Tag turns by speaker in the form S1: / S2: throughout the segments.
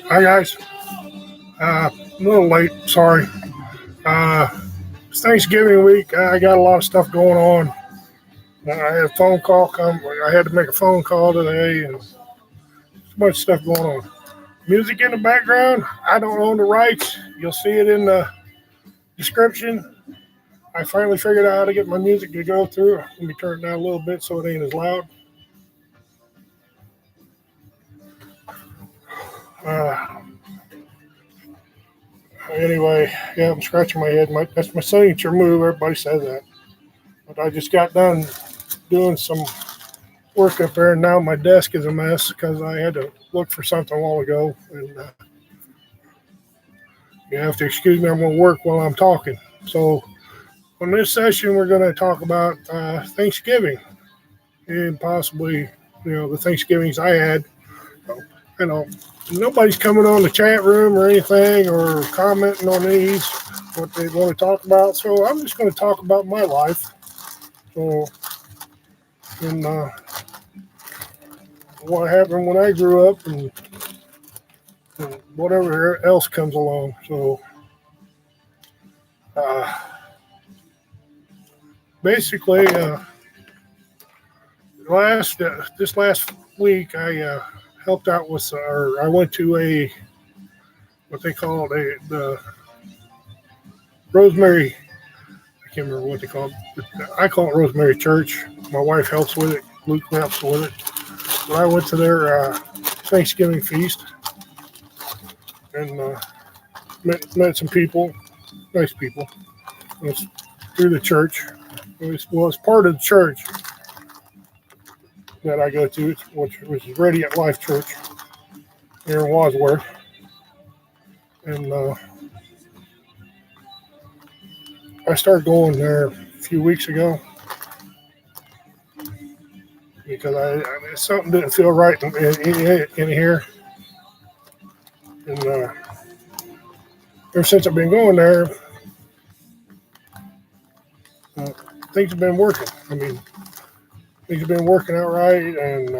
S1: Hi guys. A little late. Sorry. It's Thanksgiving week. I got a lot of stuff going on. I had a phone call come. I had to make a phone call today, and so much stuff going on. Music in the background. I don't own the rights. You'll see it in the description. I finally figured out how to get my music to go through. Let me turn it down a little bit so it ain't as loud. Uh, anyway, yeah, I'm scratching my head. That's my signature move. Everybody says that. But I just got done doing some work up there, and now my desk is a mess because I had to look for something a while ago. And you have to excuse me. I'm going to work while I'm talking. So on this session, we're going to talk about Thanksgiving and possibly, the Thanksgivings I had. You know, nobody's coming on the chat room or anything or commenting on these, what they want to talk about. So I'm just going to talk about my life. So, and what happened when I grew up and whatever else comes along. So, basically, this last week I helped out with, or I went to what they call the Rosemary. I can't remember what they call it. I call it Rosemary Church. My wife helps with it. Luke helps with it. But I went to their Thanksgiving feast and met some people, nice people. It's through the church. It's part of the church that I go to, which is Radiant Life Church here in Wadsworth. And I started going there a few weeks ago because something didn't feel right in here. And ever since I've been going there, things have been working. I mean, things have been working out right. And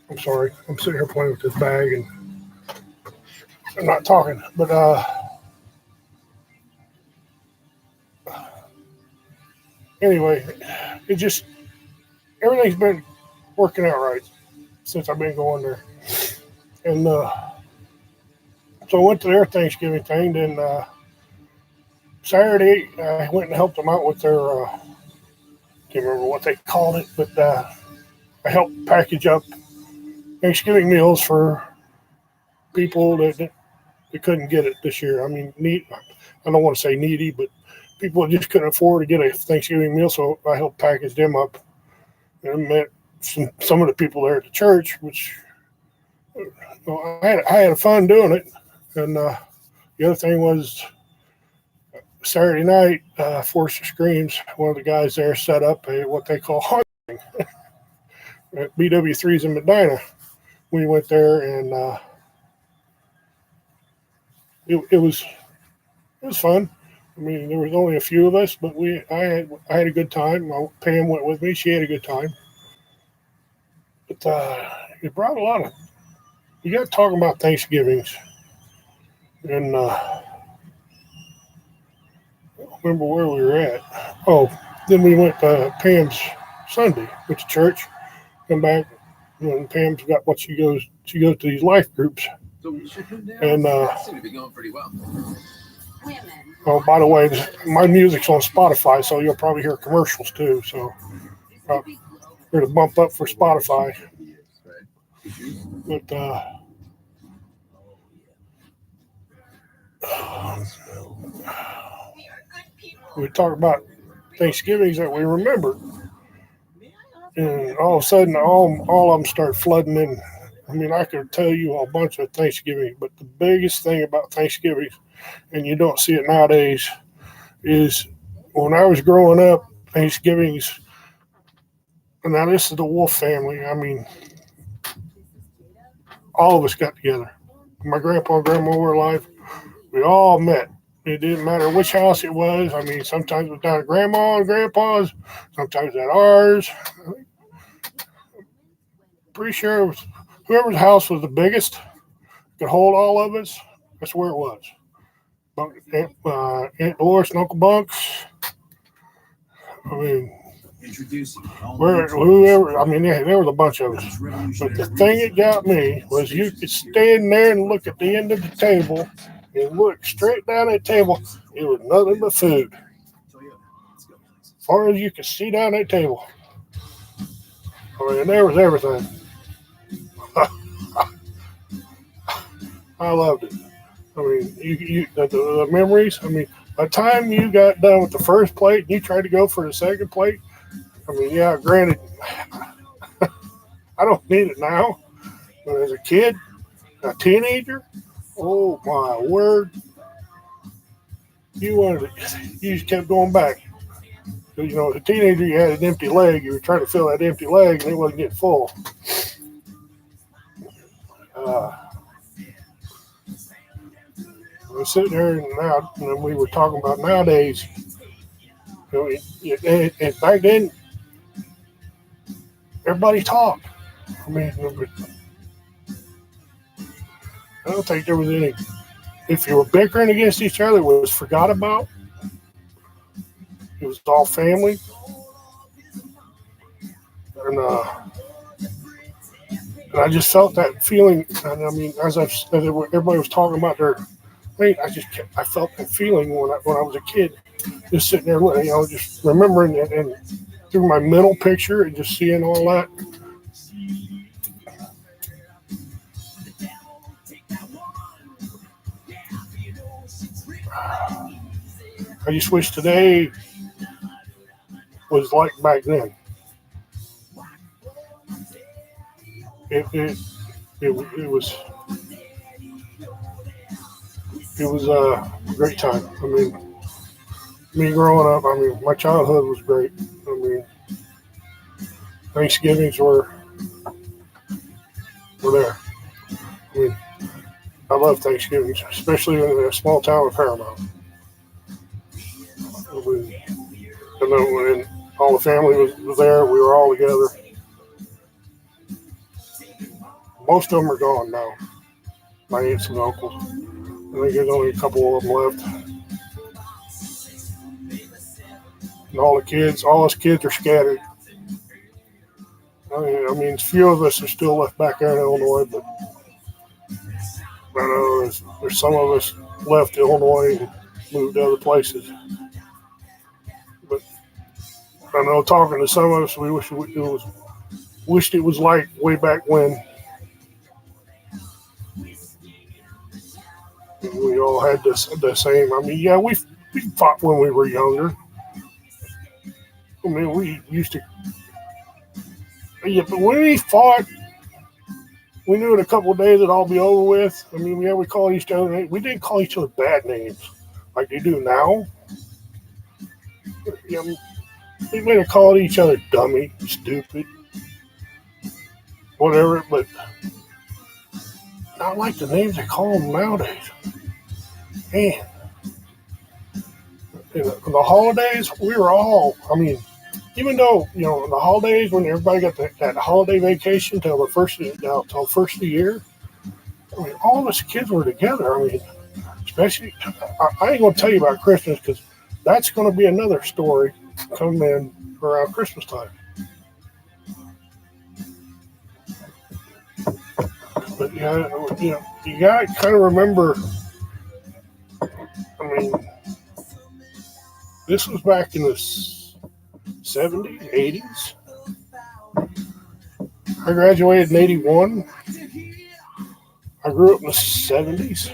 S1: I'm sorry, I'm sitting here playing with this bag and I'm not talking. But anyway, everything's been working out right since I've been going there. And so I went to their Thanksgiving thing. Then Saturday, I went and helped them out with their, can't remember what they called it, but I helped package up Thanksgiving meals for people that couldn't get it this year. I mean, I don't want to say needy, but people that just couldn't afford to get a Thanksgiving meal, so I helped package them up. And met some of the people there at the church, which I had fun doing it. And the other thing was Saturday night, Force of Screams, one of the guys there set up what they call hunting at BW3's in Medina. We went there and it was fun. I mean, there was only a few of us, but I had a good time. Pam went with me; she had a good time. But it brought a lot of. You got to talk about Thanksgivings, and I don't remember where we were at. Oh, then we went to Pam's Sunday with the church. Come back, and Pam's got what she goes to these life groups, and
S2: seem to be going pretty well.
S1: Oh, by the way, my music's on Spotify, so you'll probably hear commercials too. So we're to bump up for Spotify. But we talk about Thanksgivings that we remember, and all of a sudden, all of them start flooding in. I mean, I could tell you a bunch of Thanksgiving, but the biggest thing about Thanksgiving, and you don't see it nowadays, is when I was growing up, Thanksgivings. And now this is the Wolfe family. I mean, all of us got together. My grandpa and grandma were alive. We all met. It didn't matter which house it was. I mean, sometimes it was down at grandma and grandpa's, sometimes at ours. pretty sure it was whoever's house was the biggest, could hold all of us. That's where it was. But Aunt Dolores and Uncle Bunks. I mean, whoever. I mean, there was a bunch of us. But the thing that got me was you could stand there and look at the end of the table and look straight down that table. It was nothing but food. As far as you could see down that table. I mean, there was everything. I loved it. I mean, the memories. I mean, by the time you got done with the first plate and you tried to go for the second plate, I mean, yeah, granted, I don't need it now. But as a kid, a teenager, oh my word, you just kept going back. You know, as a teenager, you had an empty leg. You were trying to fill that empty leg, and it wasn't getting full. We were sitting there, and we were talking about nowadays. You know, and back then, everybody talked. I mean, I don't think there was any. If you were bickering against each other, it was forgot about. It was all family. And I just felt that feeling. And I mean, as everybody was talking about their thing, I felt that feeling when I was a kid, just sitting there, you know, just remembering it and through my mental picture and just seeing all that. I just wish today was like back then. It was a great time. I mean, me growing up, I mean, my childhood was great. I mean, Thanksgivings were there. I mean, I love Thanksgivings, especially in a small town of Fairmount. When all the family was there, we were all together. Most of them are gone now. My aunts and uncles. I think there's only a couple of them left. And all us kids are scattered. I mean, a few of us are still left back there in Illinois, but I know there's some of us left Illinois and moved to other places. But I know talking to some of us, we wished it was like way back when. We all had the same. I mean, yeah, we fought when we were younger. I mean, we used to. Yeah, but when we fought, we knew in a couple of days it'd all be over with. I mean, yeah, we called each other. We didn't call each other bad names like they do now. Yeah, they may have called each other dummy, stupid, whatever, but not like the names they call them nowadays. Man, the holidays, we were all, I mean, even though, you know, the holidays, when everybody got that holiday vacation till first of the year, I mean, all of us kids were together. I mean, especially, I ain't going to tell you about Christmas because that's going to be another story coming in around Christmas time. But yeah, you know, you got to kind of remember, I mean, this was back in the 70s, 80s. I graduated in 81. I grew up in the 70s.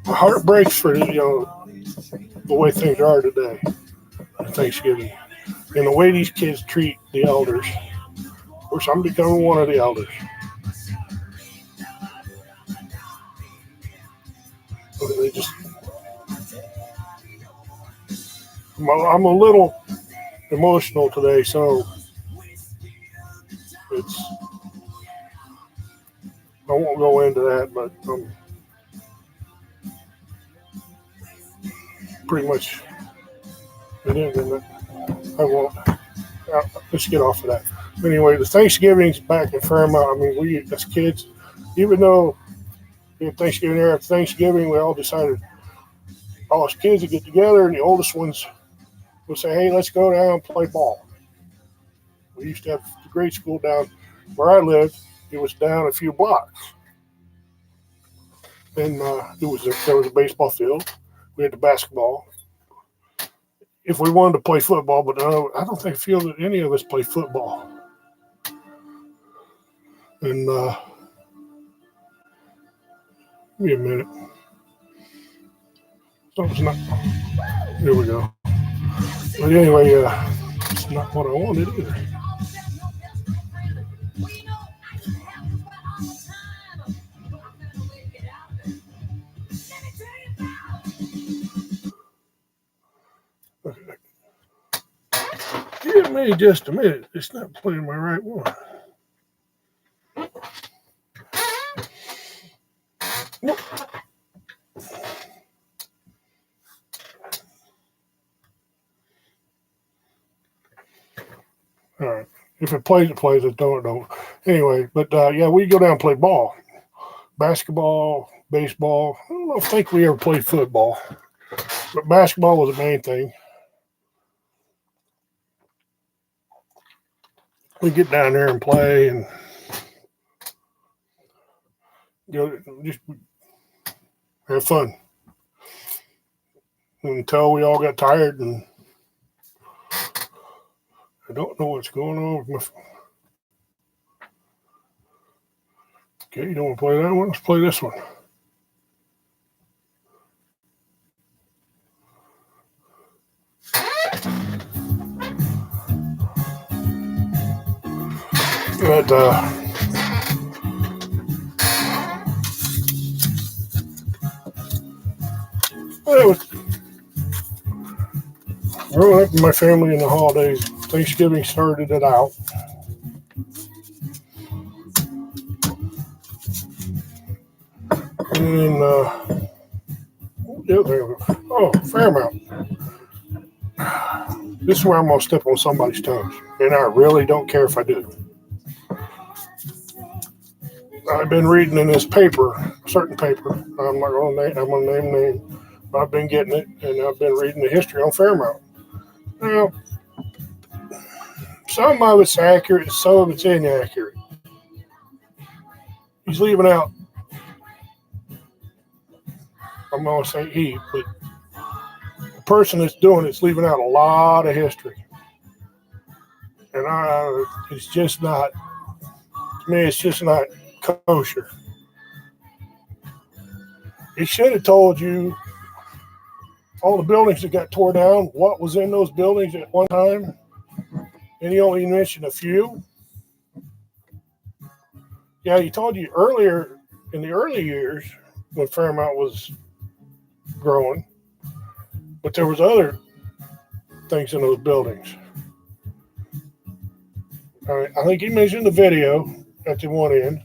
S1: My heart breaks for, you know, the way things are today on Thanksgiving and the way these kids treat the elders. Of course, I'm becoming one of the elders. They just, I'm a little emotional today, so I won't go into that, but pretty much it is, isn't it? I won't. Let's get off of that. Anyway, the Thanksgiving's back in Fairmount. I mean, we as kids, even though we had Thanksgiving there, after Thanksgiving, we all decided all us kids would get together, and the oldest ones would say, "Hey, let's go down and play ball." We used to have the grade school down where I lived. It was down a few blocks, and there was a baseball field. We had the basketball. If we wanted to play football, but I don't feel that any of us play football. And give me a minute. Something's not. Here we go. But anyway, it's not what I wanted either. Give me just a minute. It's not playing my right one. Nope. All right. If it plays, it plays. If it don't. Anyway, but yeah, we go down and play ball. Basketball, baseball. I don't think we ever played football. But basketball was the main thing. We get down there and play and just have fun until we all got tired, and I don't know what's going on with my. Okay, you don't want to play that one? Let's play this one. But growing up with my family in the holidays, Thanksgiving started it out. And Fairmount. This is where I'm going to step on somebody's toes, and I really don't care if I do. I've been reading in this paper, a certain paper. I'm not going to name. I'm going to name name. I've been getting it, and I've been reading the history on Fairmount. Now, some of it's accurate, some of it's inaccurate. He's leaving out. I'm going to say he, but the person that's doing it's leaving out a lot of history, and it's just not. To me, it's just not kosher. He should have told you all the buildings that got tore down, what was in those buildings at one time, and he only mentioned a few. Yeah, he told you earlier in the early years when Fairmount was growing, but there was other things in those buildings. I think he mentioned the video at the one end,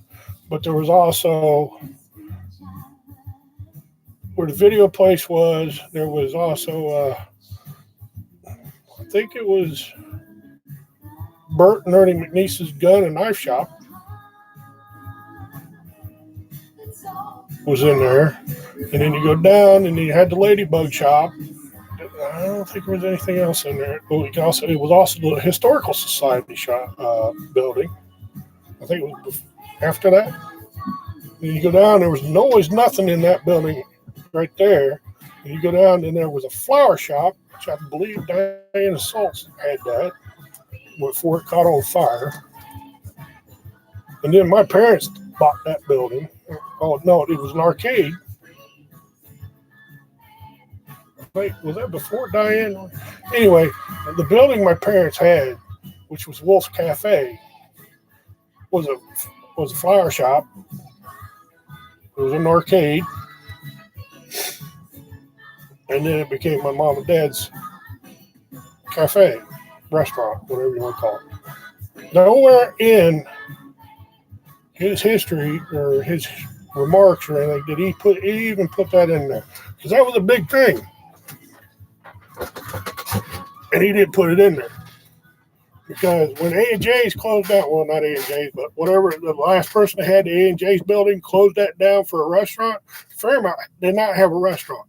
S1: but there was also where the video place was. There was also, I think it was Bert and Ernie McNeese's gun and knife shop was in there, and then you go down, and you had the Ladybug shop. I don't think there was anything else in there. But it was also the Historical Society shop building. I think it was after that. And you go down, there was always nothing in that building right there. And you go down, and there was a flower shop, which I believe Diana Saltz had that before it caught on fire. And then my parents bought that building. Oh, no, it was an arcade. Wait, was that before Diane? Anyway, the building my parents had, which was Wolfe's Cafe, was a flower shop. It was an arcade. And then it became my mom and dad's cafe, restaurant, whatever you want to call it. Nowhere in his history or his remarks or anything did he even put that in there, because that was a big thing, and he didn't put it in there. Because when A&J's closed down, well, not A&J's, but whatever, the last person that had the A&J's building closed that down for a restaurant, Fairmount did not have a restaurant.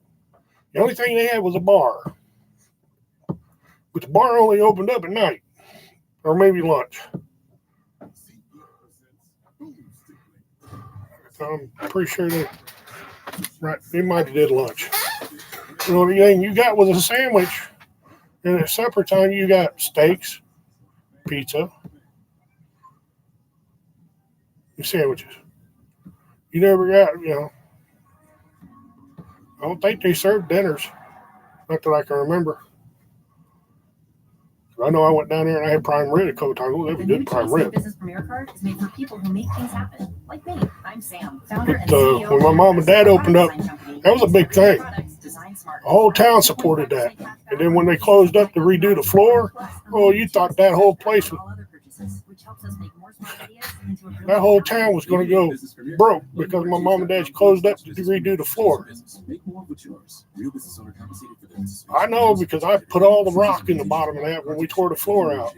S1: The only thing they had was a bar. But the bar only opened up at night, or maybe lunch. I'm pretty sure they might have did lunch. The only thing you got was a sandwich, and at supper time you got steaks, pizza, and sandwiches. You never got, I don't think they served dinners, not that I can remember. I know I went down there and I had prime rib a couple times. They were good prime rib.
S2: Business Premier Card is made for people who make things happen, like me. I'm Sam, founder and
S1: But
S2: CEO
S1: when my mom and dad opened up, that was a big thing. The whole town supported that. And then when they closed up to redo the floor, oh, you thought that whole place was, that whole town was going to go broke because my mom and dad closed up to redo the floor. I know because I put all the rock in the bottom of that when we tore the floor out.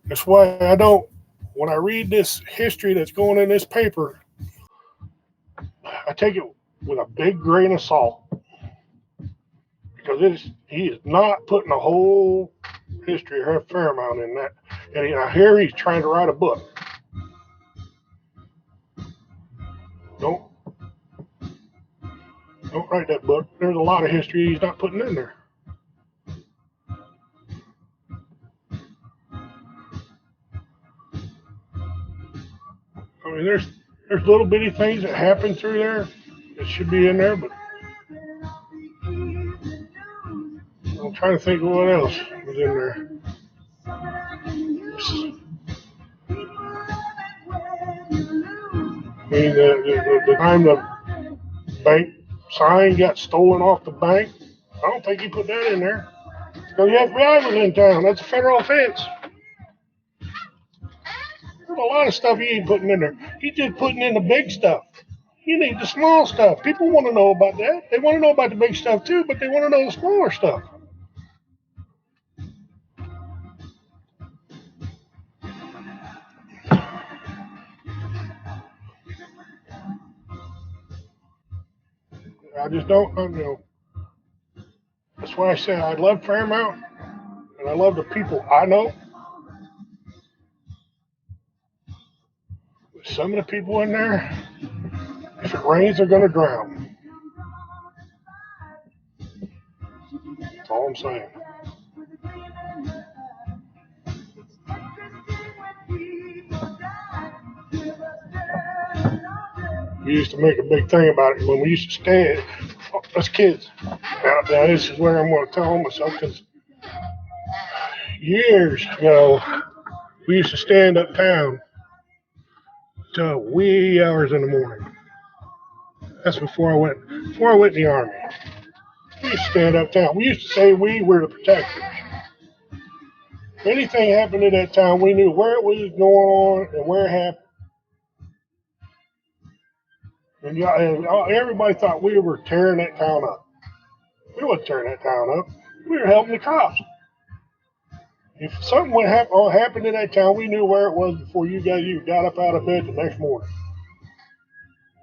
S1: That's why I don't, when I read this history that's going in this paper, I take it with a big grain of salt. Because he is not putting a whole history of Fairmount in that. And I hear he's trying to write a book. Don't write that book. There's a lot of history he's not putting in there. I mean, there's little bitty things that happen through there that should be in there, but I'm trying to think of what else was in there. I mean, the time the bank sign got stolen off the bank, I don't think he put that in there. Because the FBI was in town. That's a federal offense. There's a lot of stuff he ain't putting in there. He's just putting in the big stuff. You need the small stuff. People want to know about that. They want to know about the big stuff too, but they want to know the smaller stuff. I just don't, That's why I said I love Fairmount, and I love the people I know. Some of the people in there, if it rains, they're going to drown. That's all I'm saying. We used to make a big thing about it when we used to stand, us kids. Now this is where I'm going to tell myself, because years ago, we used to stand uptown till wee hours in the morning. That's before I went in the Army. We used to stand uptown. We used to say we were the protectors. If anything happened at that time, we knew where it was going on and where it happened. And everybody thought we were tearing that town up. We wasn't tearing that town up. We were helping the cops. If something would happen in that town, we knew where it was before you got up out of bed the next morning.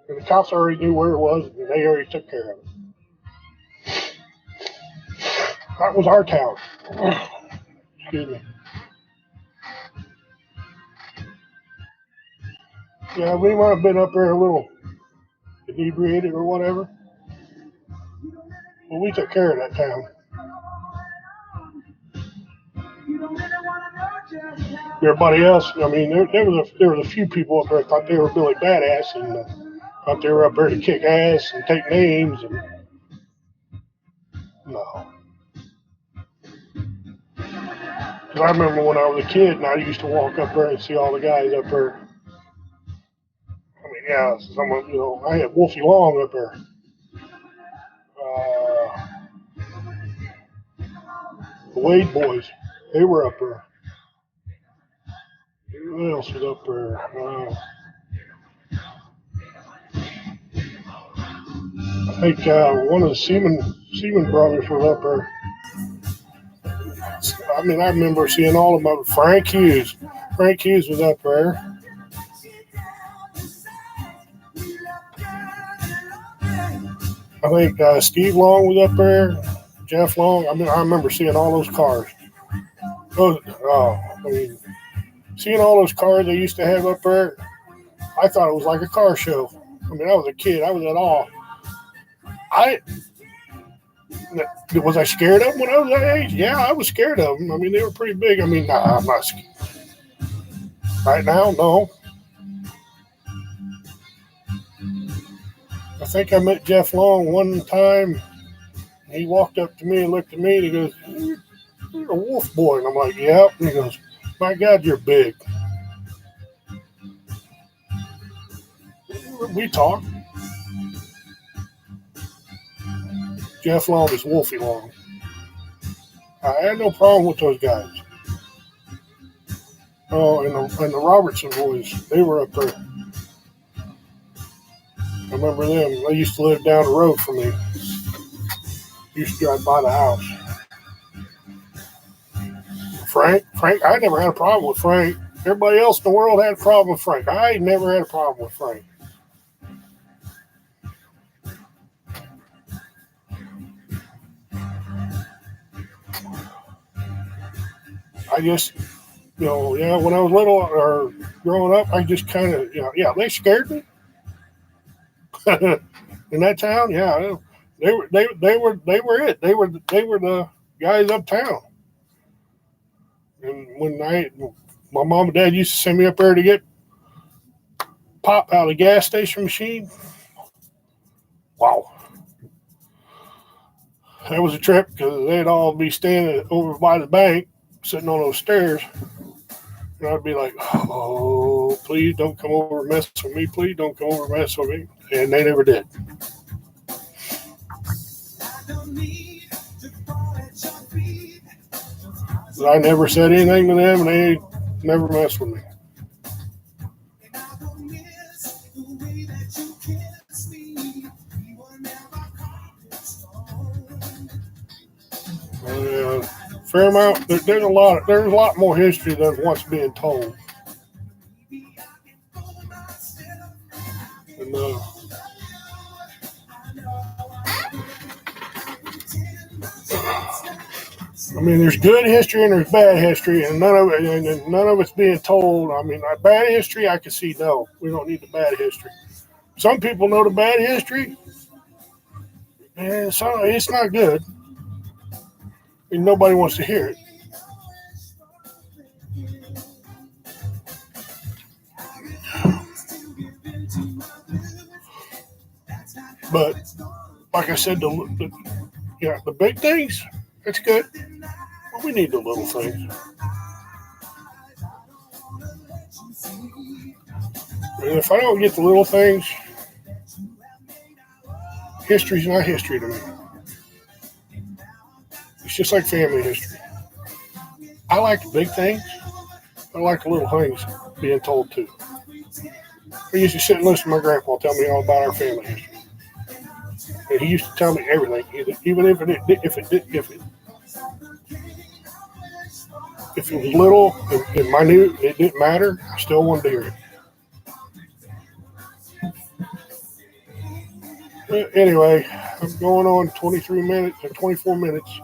S1: And the cops already knew where it was, and they already took care of it. That was our town. Excuse me. Yeah, we might have been up there a little inebriated or whatever. But we took care of that town. Everybody else, I mean, there was a few people up there that thought they were really badass and thought they were up there to kick ass and take names. And no. Because I remember when I was a kid and I used to walk up there and see all the guys up there. I mean, yeah, I had Wolfe Long up there. The Wade boys, they were up there. Who else was up there? I think one of the Seaman brothers was up there. I mean, I remember seeing all of them. Frank Hughes. Frank Hughes was up there. I think Steve Long was up there. Jeff Long. I mean, I remember seeing all those cars. Seeing all those cars they used to have up there, I thought it was like a car show. I mean, I was a kid. I was at awe. Was I scared of them when I was that age? Yeah, I was scared of them. I mean, they were pretty big. I mean, nah, I'm not scared. Right now, no. I think I met Jeff Long one time. He walked up to me and looked at me and he goes, "You're a Wolfe boy." And I'm like, "Yep." And he goes, "My God, you're big." We talked. Jeff Long is Wolfe Long. I had no problem with those guys. Oh, and the Robertson boys, they were up there. I remember them. They used to live down the road from me. Used to drive by the house. Frank, I never had a problem with Frank. Everybody else in the world had a problem with Frank. I never had a problem with Frank. I just, when I was little or growing up, I just kind of, they scared me. In that town, they were it. They were the guys uptown. And when my mom and dad used to send me up there to get pop out of the gas station machine. Wow. That was a trip because they'd all be standing over by the bank, sitting on those stairs. And I'd be like, "Oh, please don't come over and mess with me. Please don't come over and mess with me." And they never did. But I never said anything to them, and they never messed with me. Fairmount, there's a lot more history than what's being told. And I mean, there's good history and there's bad history, and none of it's being told. I mean, bad history, I can see. No, we don't need the bad history. Some people know the bad history, and it's not good. And nobody wants to hear it. But like I said, the big things, it's good. But we need the little things. And if I don't get the little things, history's not history to me. It's just like family history. I like the big things. I like the little things being told too. I used to sit and listen to my grandpa tell me all about our family history. And he used to tell me everything, even if it was little and minute, it didn't matter. I still wanted to hear it. But anyway, I'm going on 23 minutes or 24 minutes.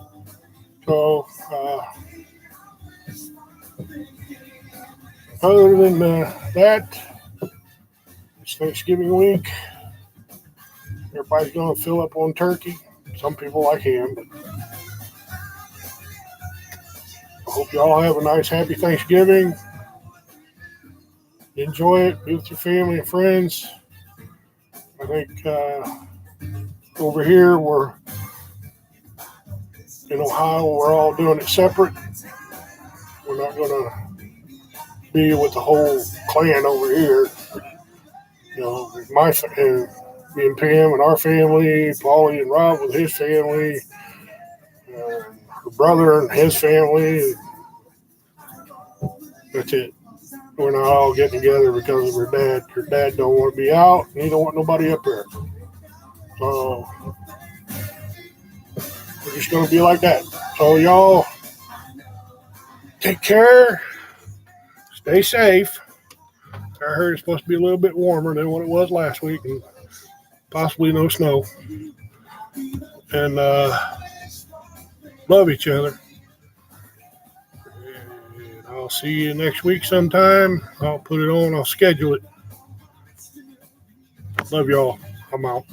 S1: So, other than that, it's Thanksgiving week. Everybody's going to fill up on turkey. Some people like ham, but I hope y'all have a nice, happy Thanksgiving. Enjoy it. Be with your family and friends. I think over here in Ohio, we're all doing it separate. We're not going to be with the whole clan over here. Me and Pam and our family, Paulie and Rob with his family, her brother and his family. That's it. We're not all getting together because of her dad. Her dad don't want to be out, and he don't want nobody up there. So we're just going to be like that. So y'all Take care. Stay safe. I heard it's supposed to be a little bit warmer than what it was last week, and possibly no snow. And love each other. And I'll see you next week sometime. I'll put it on. I'll schedule it. Love y'all. I'm out.